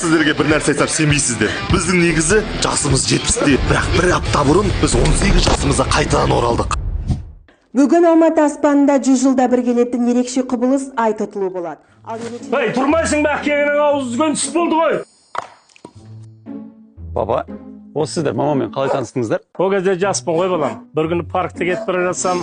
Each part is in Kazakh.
Сіздерге бір нәрсе айтсам сенбейсіздер. Біздің негізі жасымыз 70-те, бірақ бір апта бұрын біз 18 жасымызға қайтадан оралдық. Бүгін Алматы аспанында 100 жылда бір келетін ерекше құбылыс ай тұтылу болады. Ей, тұрмайсың ба, кеңінің ауыз үзген түс болды ғой. Баба, осы сіздер мамамен қалай таныстыңыздар? О кезде жаспын ғой балам. Бір күні паркте кетіп бара жатсам,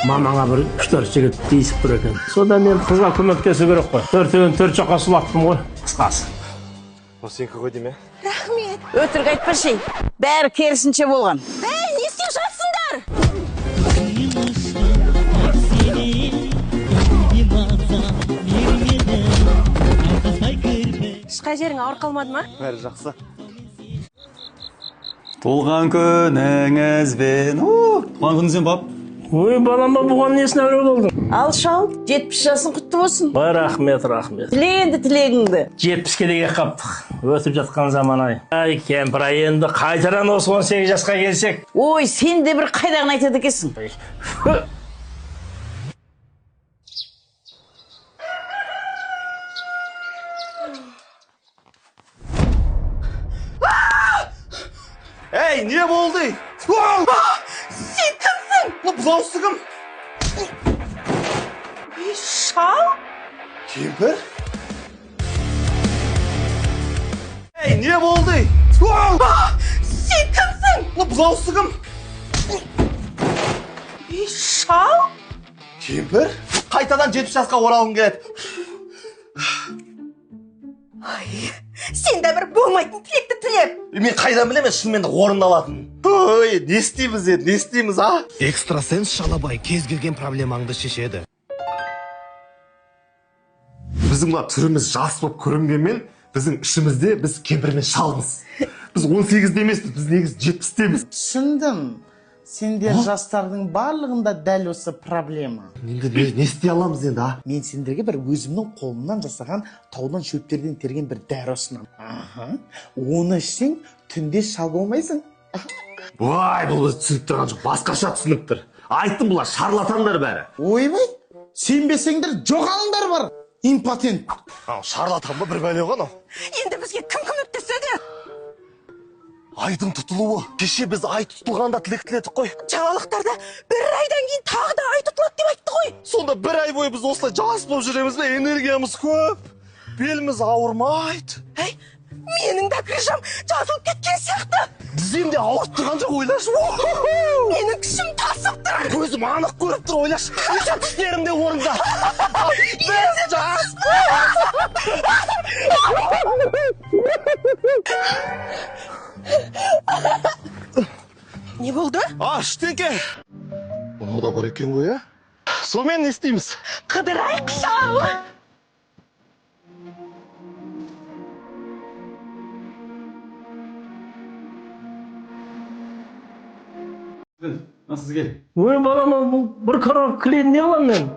мамаңа бір 3-4 жігіт дейсіп тұр екен. Содан мен қызға көмектесу керек қой. Төртеуін 4 жаққа сұлаттым ғой. Қысқасы. О, сенікі ғой дейме? Рахмет. Өтірік айтпашы, бәрі керісінше болған. Не істеп жатсыңдар? Ешқай жерің ауыр қалмады ма? Бәрі жақсы. Толған күніңізбен. Туған күніңізбен, бап. Ой, балам, бұған несін әуре болдың? Ал шал, 70 жасың құтты болсын. Ой, рахмет. Тілегенді тілегіңді. 70-ке деге қаптық. Өтіп жатқан заман ай. Ай, кемпір ай, енді қайтаран осы 18 жасқа келсек. Ой, сен де бір қайдағын айтады екенсің. Ей, не болды? Сен кімсің? Бұлаусы кім? Шал? Кемпір? Ей, не болды? Сен кімсің? Бұлаусы кім? Шал? Кемпір? Қайтадан 70 жасқа оралғым келеді. Сен де бір болмайтын тілекті тілеп. Мен қайдан білемін, шынымен де орындалатын. Ой, не істейміз енді, не істейміз, а? Экстрасенс шалабай кез келген проблемаңды шешеді. Біздің мына түріміз жас болып көрінгенмен, біздің ішімізде біз кемпірмен шалмыз. Біз 18-де емеспіз, біз негізі 70-теміз. Түсіндім. Сендер жастардың барлығында дәл осы проблема. Енді не істей аламыз енді, а? Мен сендерге бір өзімнің қолымнан жасаған таудан шөптерден терген бір дәрі ұсынамын. Оны ішсең, түнде шал болмайсың. Ой, бұл өзі түсініп тұрған жоқ, басқаша түсініп тұр. Айттым, бұлар шарлатандар бәрі. Ойбай, сенбесеңдер жоғалыңдар бар. Импотент. Шарлатан ба, бір бәле ғой, Енді бізге кім көмектеседі? Айдың тұтылуы. Кеше біз ай тұтылғанда тілек тіледік қой. Жаңалықтарда бір айдан кейін тағы да ай тұтылады деп айтты ғой. Сонда бір ай бойы біз осылай жас болып жүреміз бе? Энергиямыз көп. Беліміз ауырмайды. Менің де крышам жазылып кеткен сияқты. Тізем де ауырып тұрған жоқ, ойлашы. Менің күшім тасып тұр. Көзім анық көріп тұр, ойлашы. Өте түстерім де орында. Біз жас. Не болды? Ештеңке. Бұны да бар екен ғой, Сонымен не істейміз? Қыдырайық шал. Сізге. Ой, балам, бұл бір коробка клейін не аламын мен?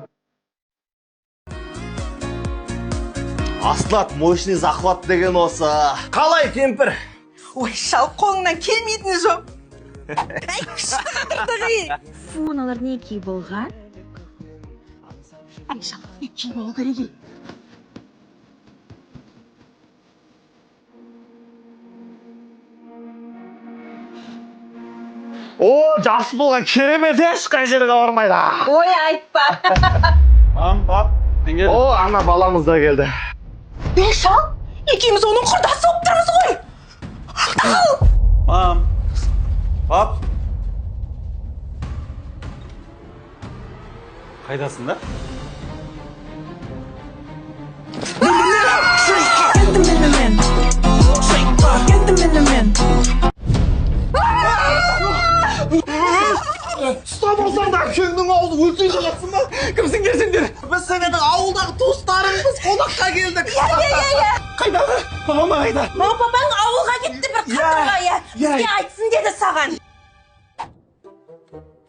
Аслат, мощный захват деген осы. Қалай, кемпір? Ой, шал, қолыңнан келмейтіні жоқ. Әй, шағырдығы. Фу, мыналар не кей болған? Әй, шал, не кей болу керек. О, жас болған керемет, ешқай жерге бармайды. Ой, айтпа. Мам, пап, мен келдім. О, ана баламыз да келді. Шал, екеуміз оның құрдасы болып тұрмыз ғой. Мам, пап. Қайдасыңдар? Ұста болсаң да кеңнің ауызы өлсей жатсың ба? Кімсіңдер сендер? Біз сендердің ауылдағы туыстарыңбыз, қонаққа келдік. Қайдағы? Мама қайда? Мама папаң ауылға кетті бір қатырға, бізге айтсын деді саған.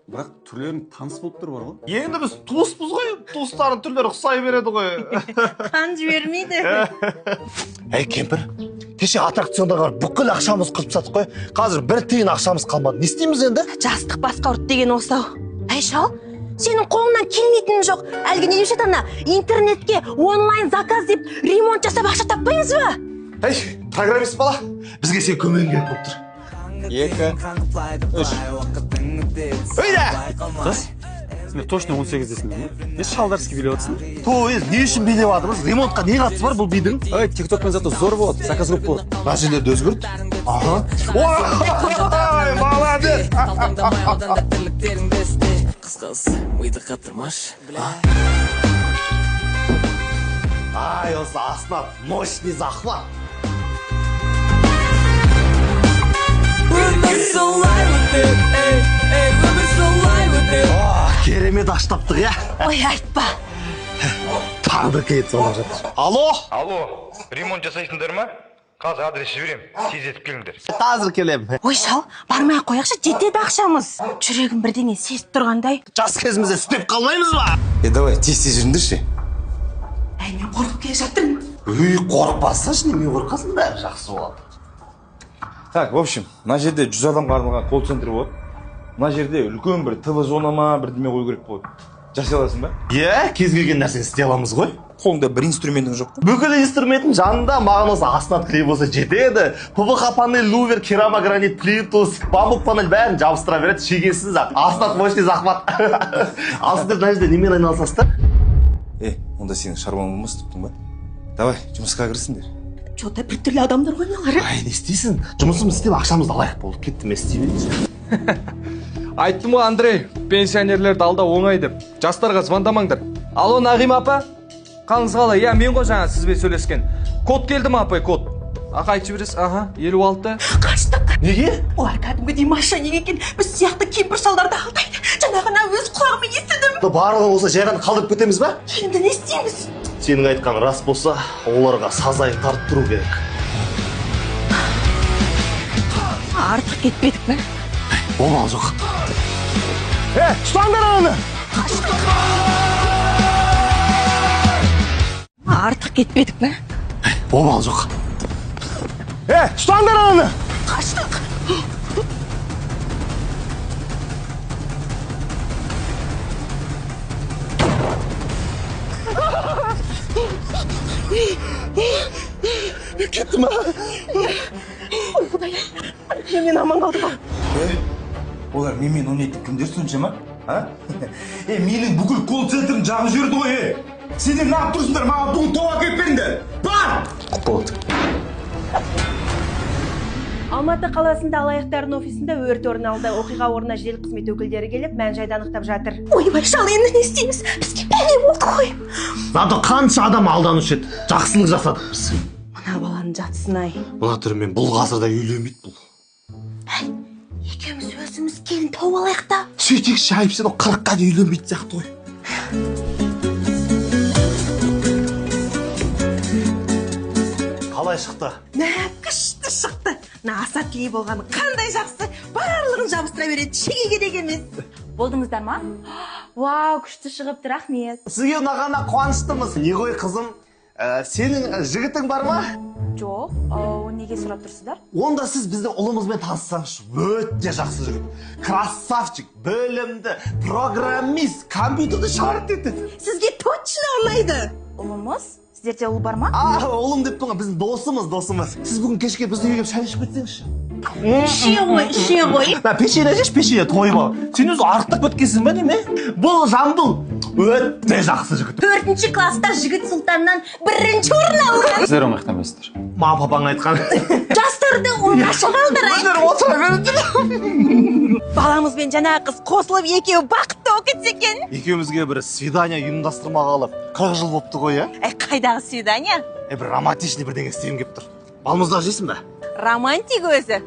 Бірақ түрлерін таныс болып тұр бар ғой? Енді біз туыспыз ғой, туыстарын түрлері ұқсай береді ғой. Қан жібермейді. Әй, кемпір, кеше аттракциондағы бүкіл ақшамыз құрып саттық қой. Қазір бір тиын ақшамыз қалмады. Не істейміз енді? Жастық басқа ұрт деген осы ау. Әй, шал, сенің қолыңнан келмейтінің жоқ. Әлгі не деуші ана интернетке онлайн заказ деп ремонт жасап ақша таппаймыз ба? Ей, программист бала, бізге сен көмегің керек болып тұр. 2, 3. Өйде! Қыз, сен точно 18-десің бе? Не шалдарский билеп отырсың? Той, не үшін билеп жатырмыз? Ремонтқа не қатысы бар бұл бидің? Ой, TikTokпен зато зор болады, заказ көп болады. Мына жерлерді өзгерт. Ага. Ой, молодец! Ай, осы астына мощный захват. Керемет аш таптық, я? Ой, айтпа. Тағы клиент звонап жатыр. Алло? Алло, ремонт жасайсыңдар ма? Қазір адрес жіберем, тез етіп келіңдер. Қазір келем. Ой, шал, бармай қояқшы, жетеді ақшамыз. Жүрегім бірдеңе сезіп тұрғандай. Жас кезімізде істеп қалмаймыз ба? Давай, тез-тез жүріңдерші. Әй, мен қорқып келе жатырмын. Қорықпасыншы, немен қорқасың, бәрі жақсы болады. Так, в общем, мына жерде 100 адамға арналған колл-центр болады. Мына жерде үлкен бір ТВ зона ма, бірдеме қою керек болады. Жасай аласың ба? Иә, кез келген нәрсені істей аламыз ғой. Қолыңда бір инструментің жоқ па? Бүкіл инструменттің жанында маған осы астынан клей болса жетеді. ПВХ панель, лувер, керамогранит, плинтус, бамбук панель бәрін жабыстыра береді. Шегесіз ақ. Астынан мощный захват. Ал сіздер мына жерде немен айналысасыздар? Онда сенің шаруаң болмас тұптың ба? Давай, жұмысқа кірісіңдер. Жота біртүрлі адамдар ғой мыналар. Ай, не істейсің? Жұмысымыз істеп ақшамызды алайық болып кетті, мен істей берейінші. Айттым ғой, Андрей, пенсионерлерді алда оңай деп. Жастарға звондамаңдар. Алло, Нағим апа? Қалыңыз қалай? Я, мен ғой жаңа сізбен сөйлескен. Код келді ма, апай, код? Ақа айтшы бересіз, 56. Қаштық. Неге? Олар кәдімгідей мошенник екен. Біз сияқты кемпір шалдарды алдайды. Жаңағына өз құлағыммен естідім. Барлығы болса жай ғана қалдырып кетеміз ба? Енді не істейміз? Сенің айтқан рас болса, оларға сазайын тарттыру керек. Артық кетпедік пе? Обал жоқ. Ұстаңдар оны! Артық кетпедік пе? Обал жоқ. Ұстаңдар оны! Қаштық. Кетті ма? Ой, құдай, мен аман қалдық. Олар менімен ойнайтын кімдер соншама? Менің бүкіл колл-центрін жағып жүрді ғой, Сендер неғып тұрсыңдар, маған бүгін тоға келіп беріңдер. Бар! Болды. Алматы қаласында алаяқтардың офисінде өрт орын алды. Оқиға орнына жедел қызмет өкілдері келіп, мән-жайды анықтап жатыр. Ойбай, шал, енді не істейміз? Бізге бәле болды ғой. Зато қанша адам алданушы еді. Жақсылық жасадық біз. Мына баланың жатсын-ай. Мына түрімен бұл ғасырда үйленбейді бұл. Әй, екеуміз өзіміз келін тауып алайық та. Сөйтекші айып сен о 40-қа да үйленбейді сияқты ғой. Қалай шықты? Күшті шықты. Аса клей болғаны қандай жақсы. Барлығын жабыстыра береді, шеге керек емес. Болдыңыздар ма? Вау, күшті шығыпты, рахмет. Сізге ұнағанына қуаныштымыз. Не ғой қызым? Сенің жігітің бар ма? Жоқ, неге сұрап тұрсыздар? Онда сіз біздің ұлымызбен таныссаңызшы. Өте жақсы жігіт. Красавчик, білімді, программист, компьютерді шарт етеді. Сізге точно ұнайды. Ұлымыз? Сіздерде ұл бар ма? Ұлым деп тұңға, біздің досымыз. Сіз бүгін кешке біздің үйге шай ішіп кетсеңізші. Іше ғой. Пешене жеш, пешене тойып ал. Сен өзі артық өткенсің ба неме? Бұл Жамбыл өте жақсы жігіт. 4-ші класста жігіт сұлтаннан 1-ші орын алған. Сіздер оңақтамайсыздар. Мама папаң айтқан. Жастарды оңаша қалдырайық. Өздері отыра беріңдер. Баламызбен жаңа қыз қосылып екеуі бақытты болып кетсе екен. Екеумізге бір свидание ұйымдастырмағалы 40 жыл болыпты ғой, иә? Қайдағы свидание? Бір романтичный бірдеңе істейім кеп тұр. Балмұздақ жейсің ба? Романтик өзі.